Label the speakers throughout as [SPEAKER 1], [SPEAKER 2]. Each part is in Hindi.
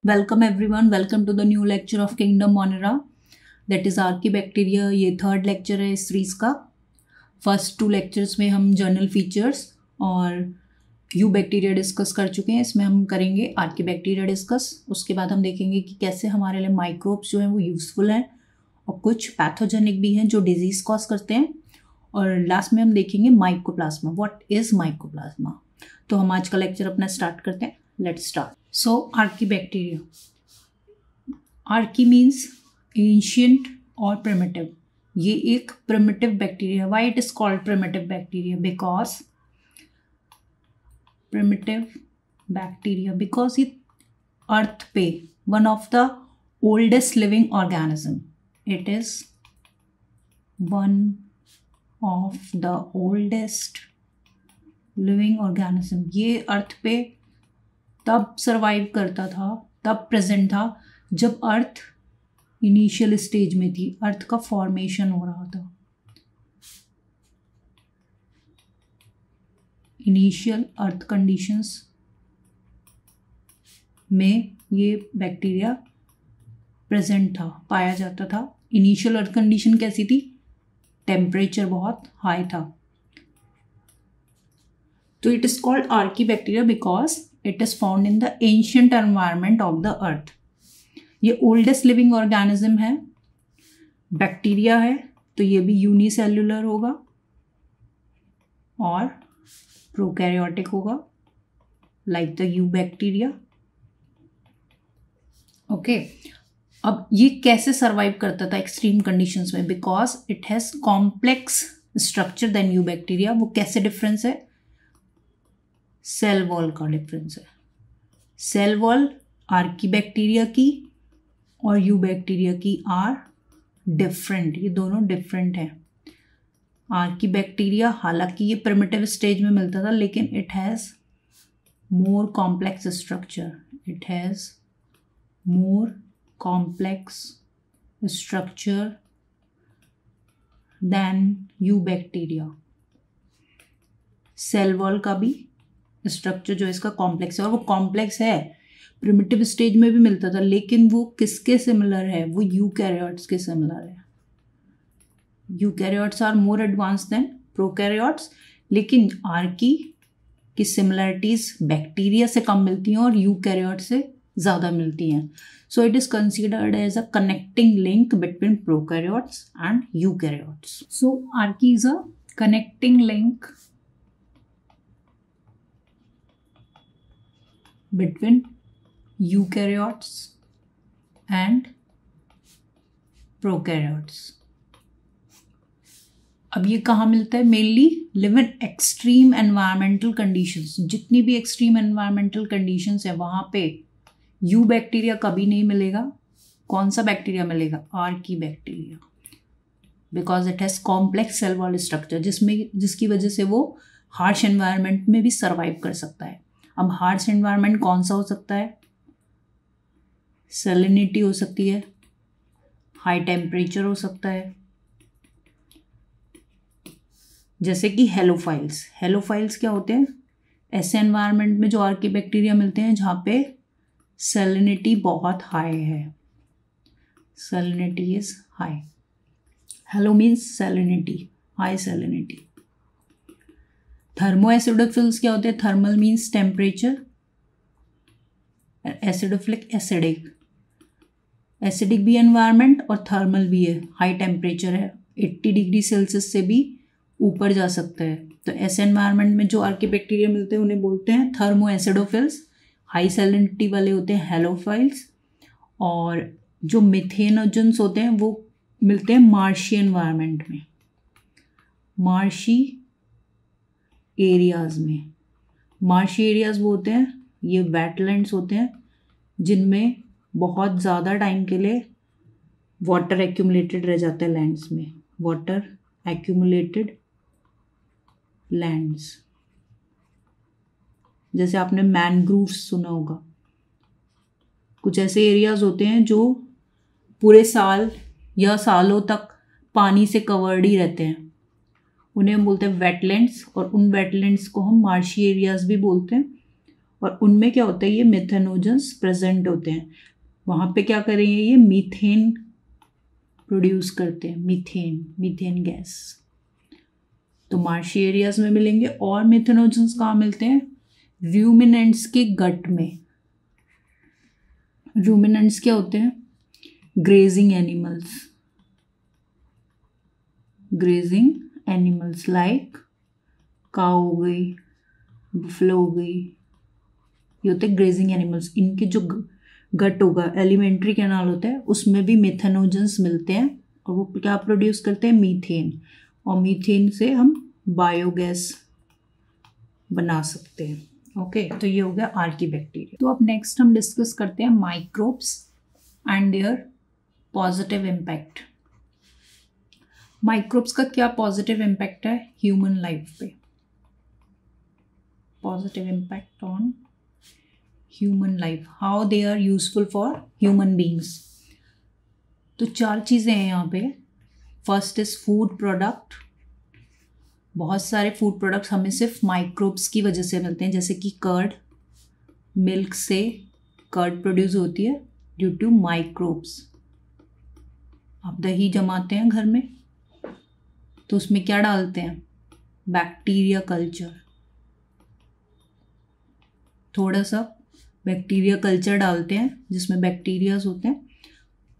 [SPEAKER 1] Welcome everyone, welcome to the new lecture of Kingdom Monera, that is archaebacteria. ये थर्ड लेक्चर है इस सीरीज़ का। फर्स्ट 2 लेक्चर्स में हम जर्नल फीचर्स और यू बैक्टीरिया डिस्कस कर चुके हैं। इसमें हम करेंगे आर्कीबैक्टीरिया डिस्कस। उसके बाद हम देखेंगे कि कैसे हमारे लिए माइक्रोब्स जो हैं वो यूज़फुल हैं और कुछ पैथोजेनिक भी हैं जो डिजीज़ कॉज करते हैं। और लास्ट में हम देखेंगे माइकोप्लाज्मा, व्हाट इज़ माइकोप्लाज्मा। तो हम आज का लेक्चर अपना स्टार्ट करते हैं। Let's start. So archaebacteria, Archie means ancient और प्रिमिटिव। ये एक primitive bacteria. Why it is called primitive bacteria? Because primitive bacteria because ये अर्थ पे one of the oldest living organism, it is one of the oldest living organism. ये अर्थ पे तब सरवाइव करता था, तब प्रेजेंट था जब अर्थ इनिशियल स्टेज में थी, अर्थ का फॉर्मेशन हो रहा था। इनिशियल अर्थ कंडीशंस में ये बैक्टीरिया प्रेजेंट था, पाया जाता था। इनिशियल अर्थ कंडीशन कैसी थी? टेम्परेचर बहुत हाई था। तो it is called archaebacteria because it is found in the ancient environment of the earth. ये ओल्डेस्ट लिविंग ऑर्गेनिज्म है, बैक्टीरिया है, तो ये भी यूनिसेल्युलर होगा और प्रोकैरियोटिक होगा, like the eubacteria. Okay, अब ये कैसे सरवाइव करता था एक्सट्रीम कंडीशंस में? Because it has complex structure than eubacteria. वो कैसे डिफरेंस है? सेल वॉल का डिफरेंस है। सेल वॉल आर्कीबैक्टीरिया की और यू बैक्टीरिया की आर डिफरेंट, ये दोनों डिफरेंट हैं। आर्कीबैक्टीरिया हालांकि ये प्रिमिटिव स्टेज में मिलता था, लेकिन it has more complex structure, it has more complex structure than eubacteria. Cell wall का भी स्ट्रक्चर जो इसका कॉम्प्लेक्स है, और वो कॉम्प्लेक्स है, प्रिमिटिव स्टेज में भी मिलता था, लेकिन वो किसके सिमिलर है? वो यूकैरियोट्स के सिमिलर है। Eukaryotes are more advance than prokaryotes, लेकिन आर्की की सिमिलरिटीज बैक्टीरिया से कम मिलती हैं और यूकैरियोट से ज़्यादा मिलती हैं। So it is considered as a connecting link between prokaryotes and eukaryotes. So archaea is a connecting link between eukaryotes and prokaryotes। अब ये कहाँ मिलता है? Mainly live in extreme environmental conditions. जितनी भी एक्सट्रीम एनवायरमेंटल कंडीशंस है वहाँ पे यू बैक्टीरिया कभी नहीं मिलेगा। कौन सा बैक्टीरिया मिलेगा? Archaebacteria, because it has complex cell wall structure, जिसकी वजह से वो हार्श एनवायरनमेंट में भी सर्वाइव कर सकता है। अब हार्श एनवायरनमेंट कौन सा हो सकता है? सैलिनिटी हो सकती है, हाई टेम्परेचर हो सकता है, जैसे कि हेलोफाइल्स। हेलोफाइल्स क्या होते हैं? ऐसे एनवायरनमेंट में जो आर्कीबैक्टीरिया मिलते हैं जहाँ पे सैलिनिटी बहुत हाई है। Salinity is high. Hello means salinity, high salinity. Thermo acidophils क्या होते हैं? Thermal means temperature, acidophilic acidic. Acidic भी एनवायरनमेंट और थर्मल भी है, हाई टेम्परेचर है, 80 डिग्री सेल्सियस से भी ऊपर जा सकता है। तो ऐसे एनवायरनमेंट में जो आर्कीबैक्टीरिया मिलते हैं उन्हें बोलते हैं थर्मो एसिडोफिल्स। हाई सैलिनिटी वाले होते हैं हेलोफाइल्स, और जो मिथेनोजेंस होते हैं वो मिलते हैं मार्शी एनवायरनमेंट में, मार्शी एरियाज़ में। मार्शी एरियाज़ वो होते हैं, ये वेटलैंड्स होते हैं जिनमें बहुत ज़्यादा टाइम के लिए वाटर एक्यूमुलेटेड रह जाता है लैंड्स में। वाटर एक्यूमुलेटेड लैंड्स, जैसे आपने मैनग्रूव्स सुना होगा। कुछ ऐसे एरियाज़ होते हैं जो पूरे साल या सालों तक पानी से कवर्ड ही रहते हैं, उन्हें हम बोलते हैं वेटलैंड्स, और उन वेटलैंड्स को हम मार्शी एरियाज़ भी बोलते हैं। और उनमें क्या होता है, ये मेथेनोजेंस प्रेजेंट होते हैं। वहाँ पे क्या करेंगे, ये मीथेन प्रोड्यूस करते हैं, मीथेन गैस। तो मार्शी एरियाज में मिलेंगे। और मेथेनोजेंस कहाँ मिलते हैं, रूमिनेंट्स के गट में। रूमिनेंट्स क्या होते हैं, ग्रेजिंग एनिमल्स लाइक काऊ हो गई, बुफलो हो गई, ये होते हैं ग्रेजिंग एनिमल्स। इनके जो गट होगा, एलिमेंट्री कैनाल होता है, उसमें भी मेथेनोजेंस मिलते हैं और वो क्या प्रोड्यूस करते हैं, मीथेन। और मीथेन से हम बायोगैस बना सकते हैं। ओके, तो ये हो गया आर्कीबैक्टीरिया। तो अब नेक्स्ट हम डिस्कस करते हैं microbes and their positive impact. Microbes का क्या पॉजिटिव इम्पैक्ट है ह्यूमन लाइफ पे, positive impact on human life, how they are useful for human beings. तो 4 चीज़ें हैं यहाँ पे। First is food product. बहुत सारे फूड प्रोडक्ट्स हमें सिर्फ माइक्रोब्स की वजह से मिलते हैं, जैसे कि कर्ड, मिल्क से कर्ड प्रोड्यूस होती है ड्यू टू माइक्रोब्स। आप दही जमाते हैं घर में तो उसमें क्या डालते हैं, बैक्टीरिया कल्चर। थोड़ा सा बैक्टीरिया कल्चर डालते हैं जिसमें बैक्टीरियाज होते हैं,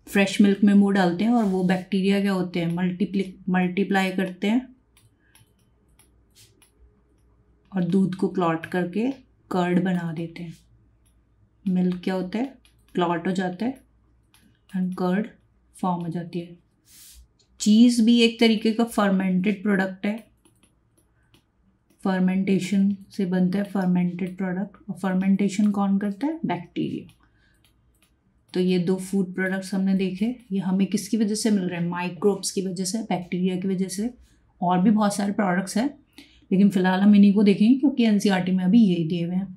[SPEAKER 1] फ्रेश मिल्क में वो डालते हैं और वो बैक्टीरिया क्या होते हैं, मल्टीप्लाई करते हैं और दूध को क्लॉट करके कर्ड बना देते हैं। मिल्क क्या होता है, क्लॉट हो जाता है एंड कर्ड फॉर्म हो जाती है। चीज़ भी एक तरीके का फर्मेंटेड प्रोडक्ट है, फर्मेंटेशन से बनता है फर्मेंटेड प्रोडक्ट। और फर्मेंटेशन कौन करता है, बैक्टीरिया। तो ये 2 फूड प्रोडक्ट्स हमने देखे, ये हमें किसकी वजह से मिल रहे हैं, माइक्रोब्स की वजह से, बैक्टीरिया की वजह से। और भी बहुत सारे प्रोडक्ट्स हैं लेकिन फिलहाल हम इन्हीं को देखेंगे क्योंकि एनसीईआरटी में अभी यही दिए हुए हैं।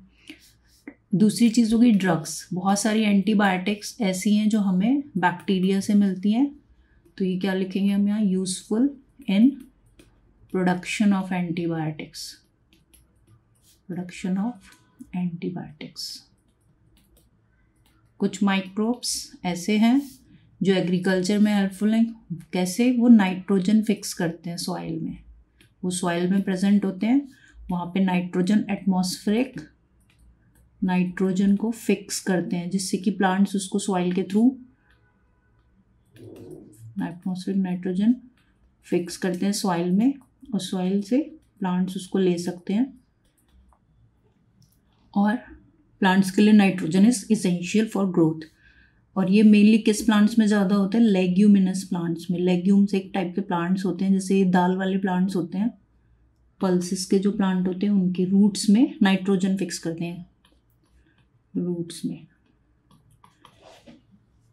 [SPEAKER 1] दूसरी चीज़ होगी ड्रग्स। बहुत सारी एंटीबायोटिक्स ऐसी हैं जो हमें बैक्टीरिया से मिलती हैं, तो ये क्या लिखेंगे हम यहाँ, useful in production of antibiotics, production of antibiotics. कुछ माइक्रोब्स ऐसे हैं जो एग्रीकल्चर में हेल्पफुल हैं। कैसे, वो नाइट्रोजन फिक्स करते हैं सॉइल में, वो सॉइल में प्रेजेंट होते हैं, वहाँ पे नाइट्रोजन, एटमॉस्फेरिक नाइट्रोजन को फिक्स करते हैं जिससे कि प्लांट्स उसको सॉइल के थ्रू एटमॉस्फेरिक नाइट्रोजन फिक्स करते हैं सॉइल में और सॉइल से प्लांट्स उसको ले सकते हैं। और प्लांट्स के लिए nitrogen is essential for growth. और ये मेनली किस प्लांट्स में ज़्यादा होता है, लेग्यूमिनस प्लांट्स में। लेग्यूम्स एक टाइप के प्लांट्स होते हैं, जैसे दाल वाले प्लांट्स होते हैं, पल्सिस के जो प्लांट होते हैं उनके रूट्स में नाइट्रोजन फिक्स करते हैं, रूट्स में।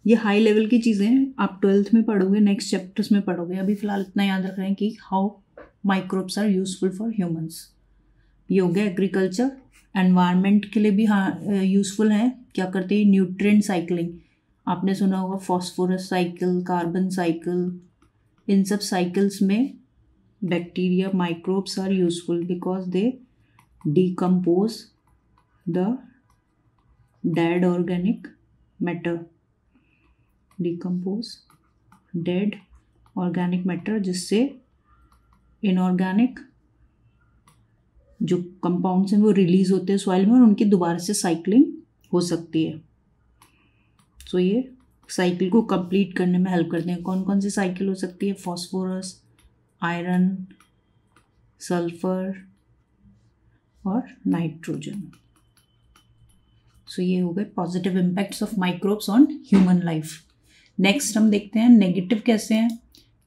[SPEAKER 1] ये हाई लेवल की चीज़ें हैं, आप 12th में पढ़ोगे, नेक्स्ट चैप्टर्स में पढ़ोगे। अभी फिलहाल इतना याद रख रहे हैं कि how microbes are useful for humans. ये हो गया एग्रीकल्चर। एनवायरनमेंट के लिए भी हाँ यूजफुल है। क्या करते हैं, न्यूट्रिएंट साइकिलिंग। आपने सुना होगा फॉस्फोरस साइकिल, कार्बन साइकिल। इन सब साइकिल्स में bacteria, microbes are useful because they decompose the dead organic matter, decompose dead organic matter, जिससे इनऑर्गेनिक जो कंपाउंड्स हैं वो रिलीज होते हैं सॉइल में और उनकी दोबारा से साइक्लिंग हो सकती है। सो ये साइकिल को कंप्लीट करने में हेल्प करते हैं। कौन कौन सी साइकिल हो सकती है, फॉस्फोरस, आयरन, सल्फर और नाइट्रोजन। सो ये हो गए positive impacts of microbes on human life. Next हम देखते हैं नेगेटिव कैसे हैं,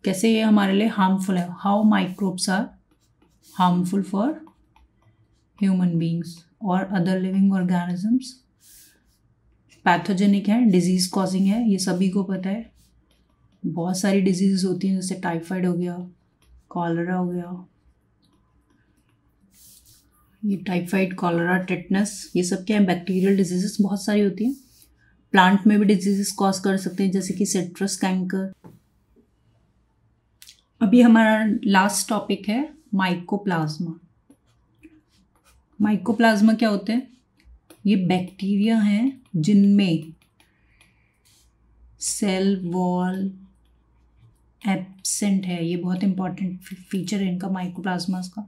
[SPEAKER 1] कैसे ये हमारे लिए हार्मफुल है, how microbes are harmful for human beings और अदर लिविंग ऑर्गेनिजम्स। पैथोजेनिक है, डिजीज़ कॉजिंग है, ये सभी को पता है। बहुत सारी डिजीज़ होती हैं, जैसे टाइफाइड हो गया, कॉलरा हो गया, ये टाइफाइड, कॉलरा, टेटनस, ये सब क्या है, बैक्टीरियल डिजीजेस बहुत सारी होती हैं। प्लांट में भी डिजीजेस कॉज कर सकते हैं, जैसे कि सिट्रस कैंकर। अभी हमारा लास्ट टॉपिक है माइकोप्लाज्मा। माइकोप्लाज्मा क्या होते हैं, ये बैक्टीरिया हैं जिनमें सेल वॉल एब्सेंट है। ये बहुत इंपॉर्टेंट फीचर है इनका, माइकोप्लाज्मास का।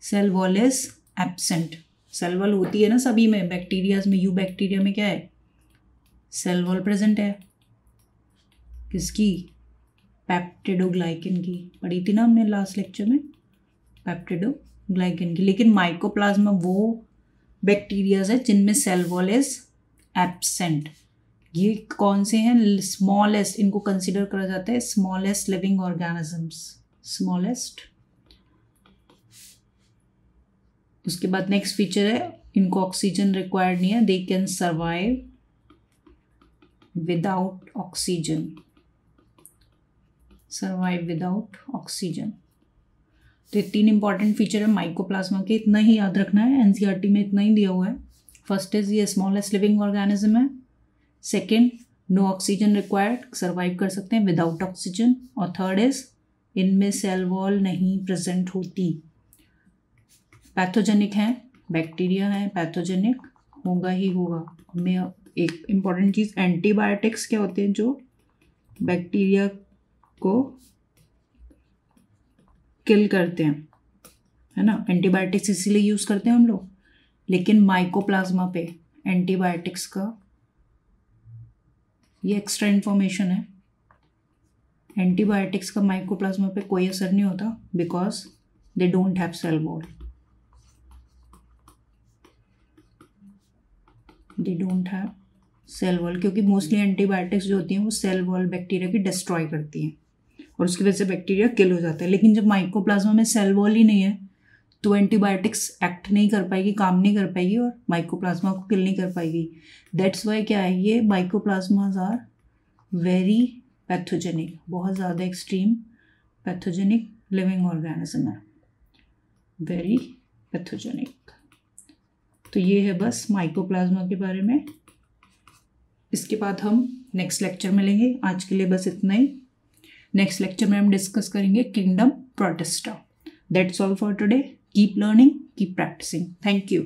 [SPEAKER 1] Cell wall is absent. Cell wall होती है ना सभी में, बैक्टीरियाज में, यू बैक्टीरिया में क्या है, सेल वॉल प्रेजेंट है। किसकी, पेप्टिडोग्लाइकन की, पढ़ी थी ना हमने लास्ट लेक्चर में, पेप्टिडोग्लाइकन की। लेकिन माइकोप्लाज्मा वो बैक्टीरियाज है जिनमें सेल वॉल इज एब्सेंट। ये कौन से हैं, स्मॉलेस्ट, इनको कंसिडर करा जाता है स्मॉलेस्ट लिविंग ऑर्गेनिजम्स, स्मॉलेस्ट। उसके बाद नेक्स्ट फीचर है, इनको ऑक्सीजन रिक्वायर्ड नहीं है, they can survive without oxygen, survive without oxygen. तो ये 3 इंपॉर्टेंट फीचर है माइकोप्लाज्मा के, इतना ही याद रखना है, एनसीईआरटी में इतना ही दिया हुआ है। फर्स्ट इज ये स्मॉलेस्ट लिविंग ऑर्गेनिज्म है, second no oxygen required, survive कर सकते हैं विदाउट ऑक्सीजन, और थर्ड इज इनमें सेल वॉल नहीं प्रेजेंट होती। पैथोजेनिक है, बैक्टीरिया है, पैथोजेनिक होगा ही होगा। में एक इम्पॉर्टेंट चीज़, एंटीबायोटिक्स क्या होते हैं जो बैक्टीरिया को किल करते हैं, है ना, एंटीबायोटिक्स इसीलिए यूज़ करते हैं हम लोग। लेकिन माइकोप्लाज्मा पे एंटीबायोटिक्स का ये एक्स्ट्रा इन्फॉर्मेशन है, एंटीबायोटिक्स का माइकोप्लाज्मा पे कोई असर नहीं होता because they don't have cell wall, they don't have cell wall, क्योंकि मोस्टली एंटीबायोटिक्स जो होती हैं वो सेल वॉल बैक्टीरिया की डिस्ट्रॉय करती हैं और उसकी वजह से बैक्टीरिया किल हो जाता है। लेकिन जब माइकोप्लाज्मा में सेल वॉल ही नहीं है तो एंटीबायोटिक्स एक्ट नहीं कर पाएगी, काम नहीं कर पाएगी और माइकोप्लाज्मा को किल नहीं कर पाएगी। दैट्स वाई क्या है, ये माइकोप्लाज्माज आर वेरी पैथोजेनिक, बहुत ज़्यादा एक्सट्रीम पैथोजेनिक लिविंग ऑर्गेनिज्म है, वेरी पैथोजेनिक। तो ये है बस माइकोप्लाज्मा के बारे में। इसके बाद हम नेक्स्ट लेक्चर में लेंगे, आज के लिए बस इतना ही। नेक्स्ट लेक्चर में हम डिस्कस करेंगे kingdom Protista. That's all for today. Keep learning, keep practicing. Thank you.